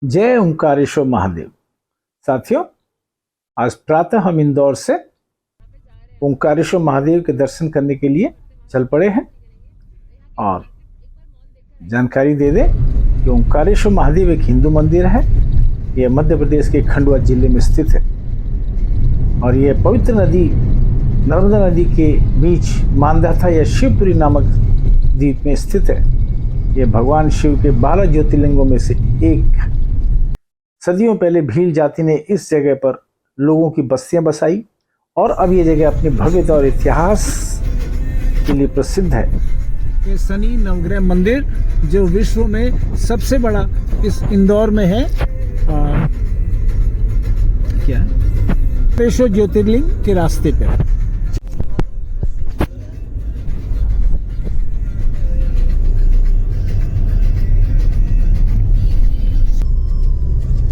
जय ओंकारेश्वर महादेव। साथियों, आज प्रातः हम इंदौर से ओंकारेश्वर महादेव के दर्शन करने के लिए चल पड़े हैं और जानकारी दे दें कि ओंकारेश्वर महादेव एक हिंदू मंदिर है। यह मध्य प्रदेश के खंडवा जिले में स्थित है और यह पवित्र नदी नर्मदा नदी के बीच मानधाता या शिवपुरी नामक द्वीप में स्थित है। यह भगवान शिव के 12 ज्योतिर्लिंगों में से एक है। सदियों पहले भील जाति ने इस जगह पर लोगों की बस्तियां बसाई और अब यह जगह अपनी भव्यता और इतिहास के लिए प्रसिद्ध है। ये शनि नवग्रह मंदिर जो विश्व में सबसे बड़ा इस इंदौर में है, क्या ओंकारेश्वर ज्योतिर्लिंग के रास्ते पे।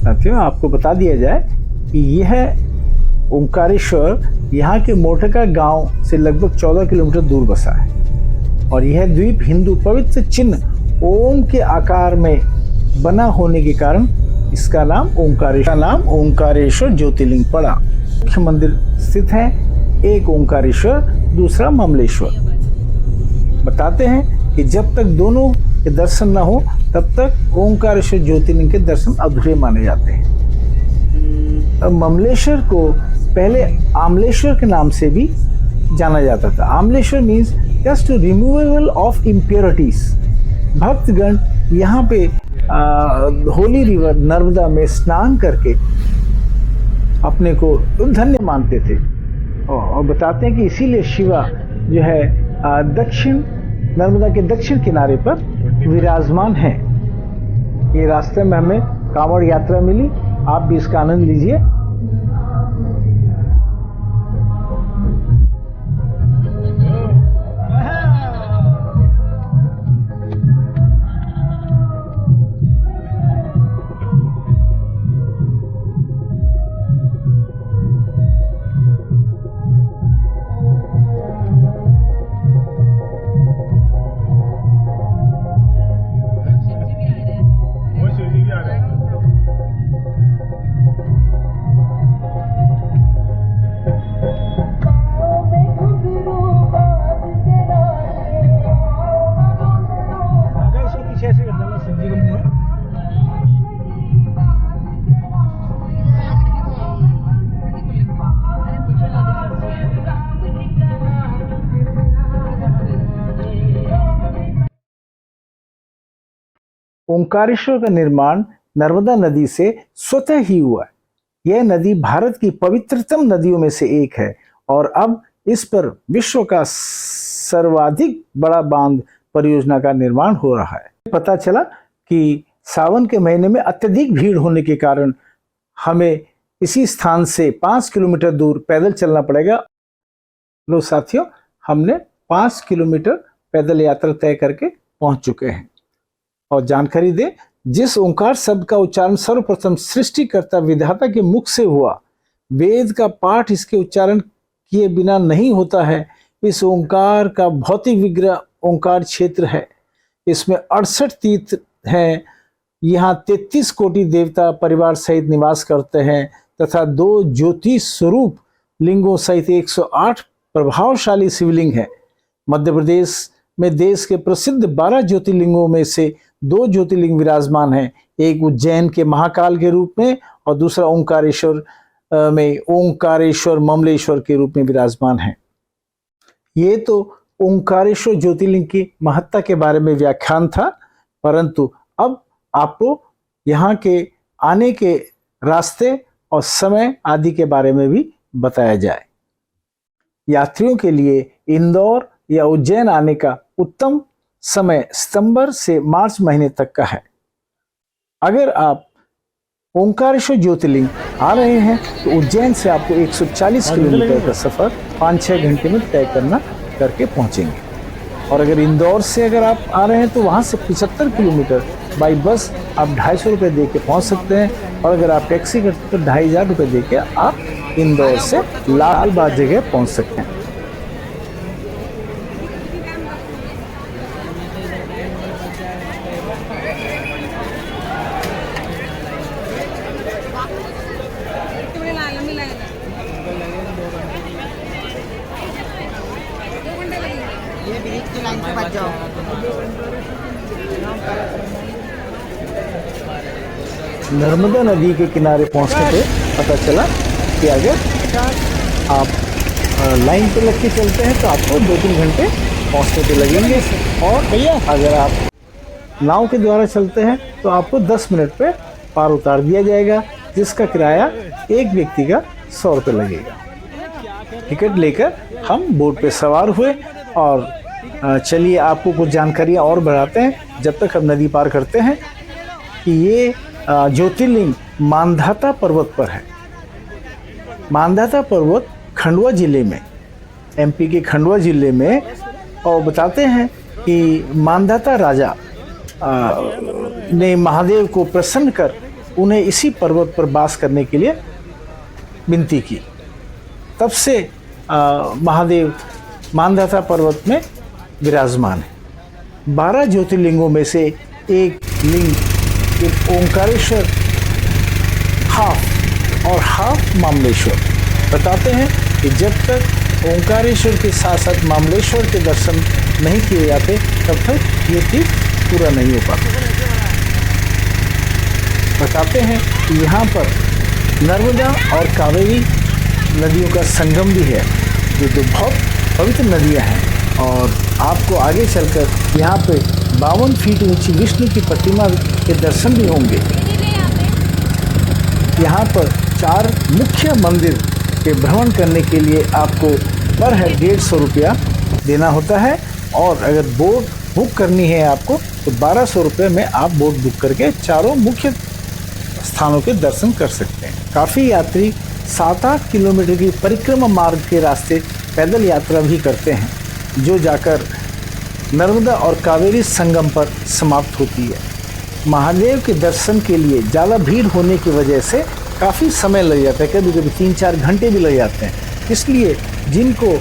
साथियों, आपको बता दिया जाए कि यह ओंकारेश्वर यहाँ के मोटका गांव से लगभग 14 किलोमीटर दूर बसा है और यह द्वीप हिंदू पवित्र चिन्ह ओम के आकार में बना होने के कारण इसका नाम ओंकारेश्वर ज्योतिर्लिंग पड़ा। मुख्य मंदिर स्थित है, एक ओंकारेश्वर, दूसरा ममलेश्वर। बताते हैं कि जब तक दोनों के दर्शन न हो तब तक ओंकारेश्वर ज्योतिर्लिंग के दर्शन अधूरे माने जाते हैं। अब ममलेश्वर को पहले आमलेश्वर के नाम से भी जाना जाता था। Amleshwar means just to removal of impurities. भक्तगण यहाँ पे होली रिवर नर्मदा में स्नान करके अपने को धन्य मानते थे और बताते हैं कि इसीलिए शिवा जो है दक्षिण नर्मदा के दक्षिण किनारे पर विराजमान है। ये रास्ते में हमें कांवड़ यात्रा मिली, आप भी इसका आनंद लीजिए। ओंकारेश्वर का निर्माण नर्मदा नदी से स्वतः ही हुआ है। यह नदी भारत की पवित्रतम नदियों में से एक है और अब इस पर विश्व का सर्वाधिक बड़ा बांध परियोजना का निर्माण हो रहा है। पता चला कि सावन के महीने में अत्यधिक भीड़ होने के कारण हमें इसी स्थान से 5 किलोमीटर दूर पैदल चलना पड़ेगा। लो साथियों, हमने 5 किलोमीटर पैदल यात्रा तय करके पहुंच चुके हैं। और जानकारी दे, जिस ओंकार शब्द का उच्चारण सर्वप्रथम सृष्टिकर्ता विधाता के मुख से हुआ, वेद का पाठ इसके उच्चारण किए बिना नहीं होता है। इस ओंकार का भौतिक विग्रह ओंकार क्षेत्र है। इसमें 68 तीर्थ हैं। यहाँ 33 कोटि देवता परिवार सहित निवास करते हैं तथा 2 ज्योति स्वरूप लिंगों सहित 108 प्रभावशाली शिवलिंग है। मध्य प्रदेश में देश के प्रसिद्ध 12 ज्योतिर्लिंगों में से 2 ज्योतिर्लिंग विराजमान हैं। एक उज्जैन के महाकाल के रूप में और दूसरा ओंकारेश्वर में ओंकारेश्वर ममलेश्वर के रूप में विराजमान है। ये तो ओंकारेश्वर ज्योतिर्लिंग की महत्ता के बारे में व्याख्यान था, परंतु अब आपको यहाँ के आने के रास्ते और समय आदि के बारे में भी बताया जाए। यात्रियों के लिए इंदौर या उज्जैन आने का उत्तम समय सितंबर से मार्च महीने तक का है। अगर आप ओंकारेश्वर ज्योतिर्लिंग आ रहे हैं तो उज्जैन से आपको 140 किलोमीटर का सफर 5-6 घंटे में तय करके पहुंचेंगे। और अगर इंदौर से अगर आप आ रहे हैं तो वहां से 75 किलोमीटर बाई बस आप 250 रुपये दे के पहुँच सकते हैं और अगर आप टैक्सी करते तो 2500 रुपये दे के आप इंदौर से लाल बाग जगह पहुँच सकते हैं। नर्मदा नदी के किनारे पहुंचने पे पता चला कि अगर आप लाइन पे लग के चलते हैं तो आपको 2-3 घंटे पहुंचने पे लगेंगे, और अगर आप नाव के द्वारा चलते हैं तो आपको 10 मिनट पे पार उतार दिया जाएगा, जिसका किराया एक व्यक्ति का 100 रुपये लगेगा। टिकट लेकर हम बोट पे सवार हुए और चलिए आपको कुछ जानकारियाँ और बढ़ाते हैं जब तक हम नदी पार करते हैं कि ये ज्योतिर्लिंग मांधाता पर्वत पर है। मांधाता पर्वत खंडवा जिले में, एमपी के खंडवा जिले में, और बताते हैं कि मांधाता राजा ने महादेव को प्रसन्न कर उन्हें इसी पर्वत पर वास करने के लिए विनती की। तब से महादेव मांधाता पर्वत में विराजमान है। 12 ज्योतिर्लिंगों में से एक लिंग एक ओंकारेश्वर हाफ और हाफ मामलेश्वर। बताते हैं कि जब तक ओंकारेश्वर के साथ साथ मामलेश्वर के दर्शन नहीं किए जाते तब तक ये तीर्थ पूरा नहीं हो पाता। बताते हैं कि यहाँ पर नर्मदा और कावेरी नदियों का संगम भी है, जो तो बहुत पवित्र नदियाँ हैं। और आपको आगे चलकर यहाँ पे 52 फीट ऊंची विष्णु की प्रतिमा के दर्शन भी होंगे। यहाँ पर 4 मुख्य मंदिर के भ्रमण करने के लिए आपको पर हेड 150 रुपया देना होता है, और अगर बोट बुक करनी है आपको तो 1200 रुपये में आप बोट बुक करके चारों मुख्य स्थानों के दर्शन कर सकते हैं। काफ़ी यात्री 7-8 किलोमीटर की परिक्रमा मार्ग के रास्ते पैदल यात्रा भी करते हैं, जो जाकर नर्मदा और कावेरी संगम पर समाप्त होती है। महादेव के दर्शन के लिए ज़्यादा भीड़ होने की वजह से काफ़ी समय लग जाता है, कभी कभी 3-4 घंटे भी लग जाते हैं। इसलिए जिनको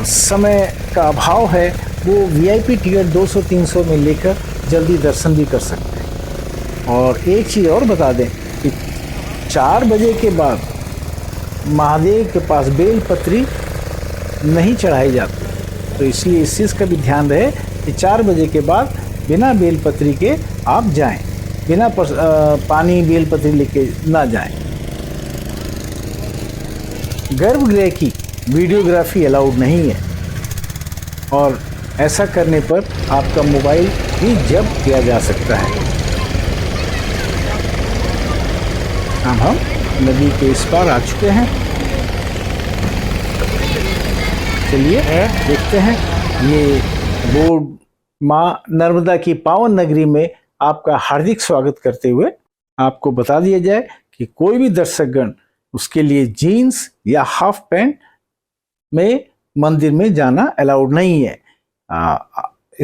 समय का अभाव है वो वीआईपी टिकट 200-300 में लेकर जल्दी दर्शन भी कर सकते हैं। और एक चीज़ और बता दें कि 4 बजे के बाद महादेव के पास बेलपत्री नहीं चढ़ाई जाती, तो इसलिए इस चीज़ का भी ध्यान रहे कि 4 बजे के बाद बिना बेलपत्री के आप जाएं, बिना पानी बेलपत्री लेके ना जाएं। गर्भगृह की वीडियोग्राफी अलाउड नहीं है, और ऐसा करने पर आपका मोबाइल भी जब्त किया जा सकता है। अब हम नदी के इस पार आ चुके हैं। चलिए देखते हैं। ये बोर्ड माँ नर्मदा की पावन नगरी में आपका हार्दिक स्वागत करते हुए आपको बता दिया जाए कि कोई भी दर्शकगण उसके लिए जीन्स या हाफ पैंट में मंदिर में जाना अलाउड नहीं है।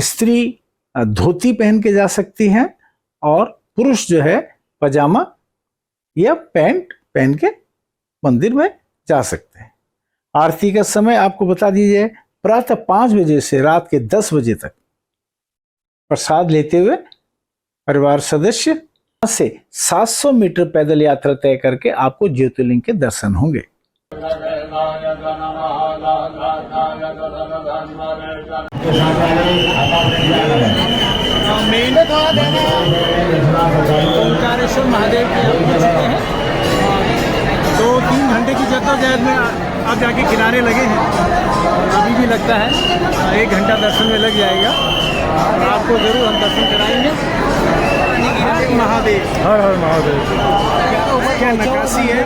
स्त्री धोती पहन के जा सकती हैं, और पुरुष जो है पजामा या पैंट पहन के मंदिर में जा सकते हैं। आरती का समय आपको बता दीजिए, प्रातः 5 बजे से रात के 10 बजे तक। प्रसाद लेते हुए परिवार सदस्य से 700 मीटर पैदल यात्रा तय करके आपको ज्योतिर्लिंग के दर्शन होंगे। ओंकारेश्वर महादेव के पहुंच चुके हैं। 2-3 घंटे की जद्दोजहद में आप जाके किनारे लगे हैं। अभी भी लगता है 1 घंटा दर्शन में लग जाएगा, और आपको जरूर हम दर्शन कराएंगे। हर महादेव, हर हर महादेव। क्या नक्काशी है।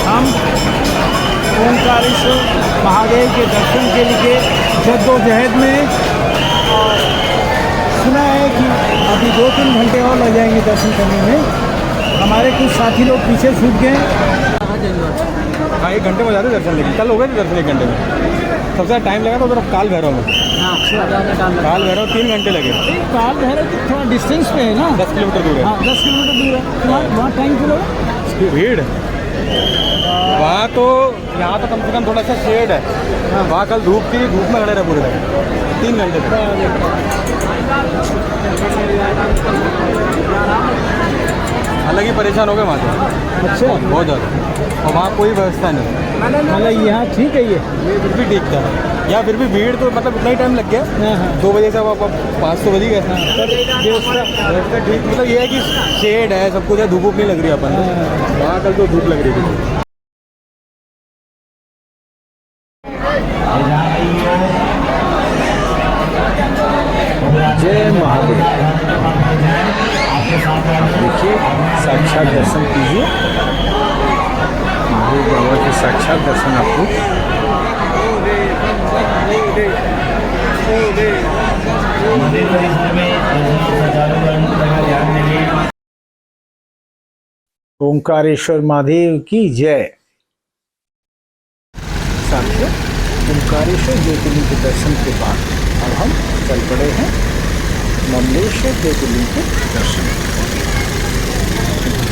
हम ओंकारेश्वर महादेव के दर्शन के लिए जद्दोजहद में, और सुना है कि अभी 2-3 घंटे और लग जाएंगे दर्शन करने में। हमारे कुछ साथी लोग पीछे छूट गए। हाँ 1 घंटे में हो जाते दर्शन, लेकिन कल हो गए थे दर्शन 1 घंटे में। सबसे ज़्यादा टाइम लगा था उधर काल भैरव में। काल भैरव 3 घंटे लगे। काल भैरव तो थोड़ा डिस्टेंस पे है ना, 10 किलोमीटर दूर है। हाँ 10 किलोमीटर दूर है। वहाँ टाइम क्यों लगा? इसकी भीड़ वहाँ तो, यहाँ तो कम से कम थोड़ा सा शेड है। वहाँ कल धूप थी, धूप में खड़े रहे पूरे टाइम 3 घंटे तक। हालांकि परेशान हो गए वहाँ से। अच्छा, बहुत ज़्यादा। और वहाँ कोई व्यवस्था नहीं। मतलब यहाँ ठीक है ये? ये फिर भी ठीक था, या फिर भी भीड़ तो मतलब इतना ही टाइम लग गया। हाँ हाँ 2 बजे से अब 5 तो बज ही गए। पर व्यवस्था ठीक, मतलब ये है कि शेड है, सब कुछ है, धूप नहीं लग रही है अपन को। वहाँ कल तो धूप लग रही थी। जय महादेव। देखिए साक्षात दर्शन कीजिए, महादेव बाबा के साक्षात दर्शन आपको। ओंकारेश्वर महादेव की जय। साथियों, ओंकारेश्वर ज्योतिर्लिंग के दर्शन के बाद अब हम चल पड़े हैं ममलेश्वर ज्योतिर्लिंग के दर्शन।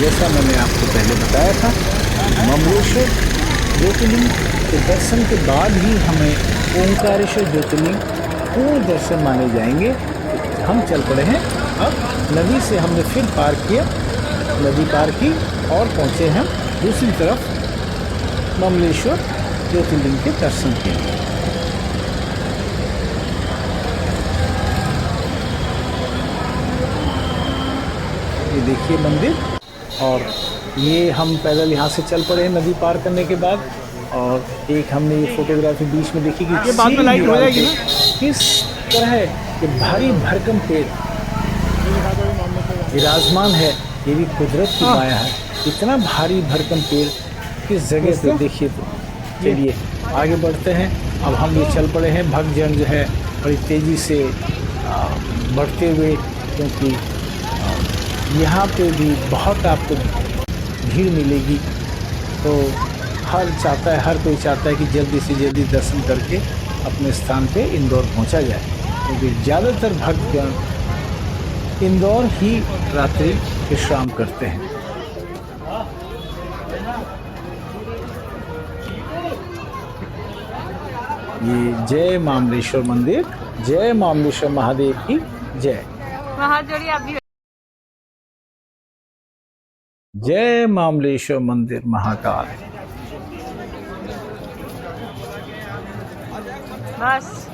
जैसा मैंने आपको पहले बताया था, ममलेश्वर ज्योतिर्लिंग के दर्शन के बाद ही हमें ओंकारेश्वर ज्योतिर्लिंग पूर्ण दर्शन माने जाएंगे। हम चल पड़े हैं अब नदी से, हमने फिर पार किया, नदी पार की और पहुँचे हम दूसरी तरफ ममलेश्वर ज्योतिर्लिंग के दर्शन के लिए। ये देखिए मंदिर, और ये हम पैदल यहाँ से चल पड़े हैं नदी पार करने के बाद। और एक हमने ये फोटोग्राफी बीच में देखी कि ये बाद में लाइट हो जाएगी ना, किस तरह है कि भारी भरकम पेड़ विराजमान है। ये भी कुदरत की माया है, इतना भारी भरकम पेड़ किस जगह पे, देखिए तो। चलिए आगे बढ़ते हैं। अब हम ये चल पड़े हैं, भक्तजन जो है बड़ी तेज़ी से बढ़ते हुए, क्योंकि यहाँ पे भी बहुत आपको भीड़ मिलेगी। तो हर कोई चाहता है कि जल्दी से जल्दी दर्शन करके अपने स्थान पे इंदौर पहुँचा जाए, क्योंकि ज़्यादातर भक्तगण इंदौर ही रात्रि विश्राम करते हैं। ये जय मामलेश्वर मंदिर, जय मामलेश्वर महादेव की जय। वहाँ जोड़िए आप भी। जय मामलेश्वर मंदिर महाकाल। बस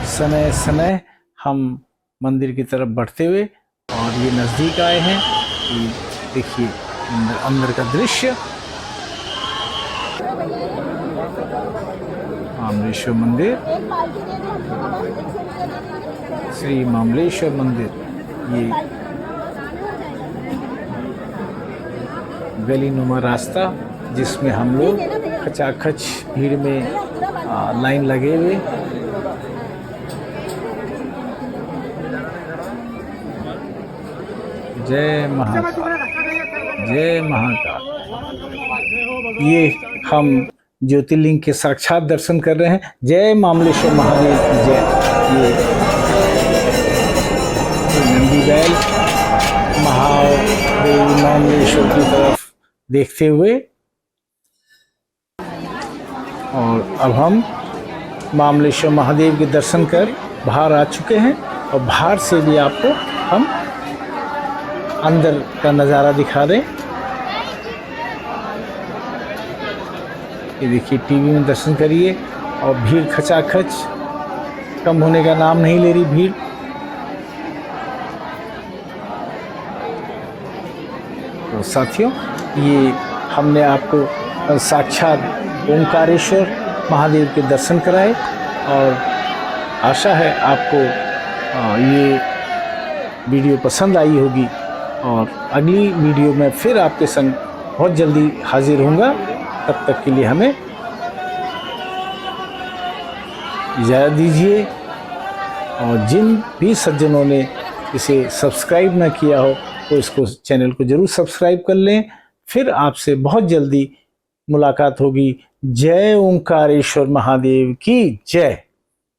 समय समय हम मंदिर की तरफ बढ़ते हुए, और ये नज़दीक आए हैं। ये देखिए अंदर का दृश्य, मामलेश्वर मंदिर, श्री मामलेश्वर मंदिर। ये गली नुमा रास्ता, जिसमें हम लोग खचाखच भीड़ में लाइन लगे हुए। जय महाकाल, जय महाकाल। ये हम ज्योतिर्लिंग के साक्षात दर्शन कर रहे हैं। जय मामलेश्वर महादेव की जय। ये नंदी बैल महादेव मामलेश्वर की तरफ देखते हुए, और अब हम मामलेश्वर महादेव के दर्शन कर बाहर आ चुके हैं, और बाहर से भी आपको हम अंदर का नज़ारा दिखा दें। ये देखिए टीवी में दर्शन करिए, और भीड़ खचाखच कम होने का नाम नहीं ले रही भीड़। तो साथियों, ये हमने आपको साक्षात ओंकारेश्वर महादेव के दर्शन कराए, और आशा है आपको ये वीडियो पसंद आई होगी। और अगली वीडियो में फिर आपके संग बहुत जल्दी हाजिर होऊंगा। तब तक के लिए हमें इजाज़त दीजिए। और जिन भी सज्जनों ने इसे सब्सक्राइब ना किया हो तो इसको चैनल को जरूर सब्सक्राइब कर लें। फिर आपसे बहुत जल्दी मुलाकात होगी। जय ओंकारेश्वर महादेव की जय।